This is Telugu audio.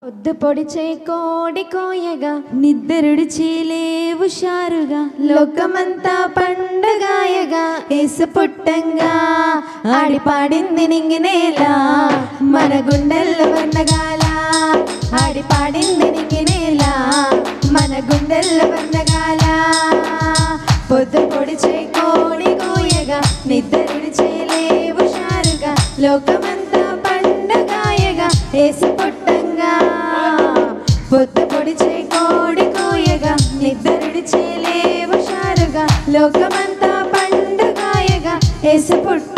పొద్దు పొడిచే కోడి కోయగా నిద్రుడిచి లేవు షారుగా లోకమంతా పండగాయగా ఏసు పుట్టంగా ఆడి పాడింది నింగినేలా మన గుండెల్లో వర్ణగాల ఆడి పాడింది నింగినేలా మన గుండెల్లో వర్ణగాల పొద్దు పొడిచే కోడి కోయగా నిద్రుడిచి లేవు షారుగా లోకమంతా పండగాయగా ఏసు పుట్టంగా పొద్దు పొడిచే కోడి కోయగా నిద్రుడిచి లేవు షారుగా లోకమంతా పండుగాయగా ఏసు పుట్ట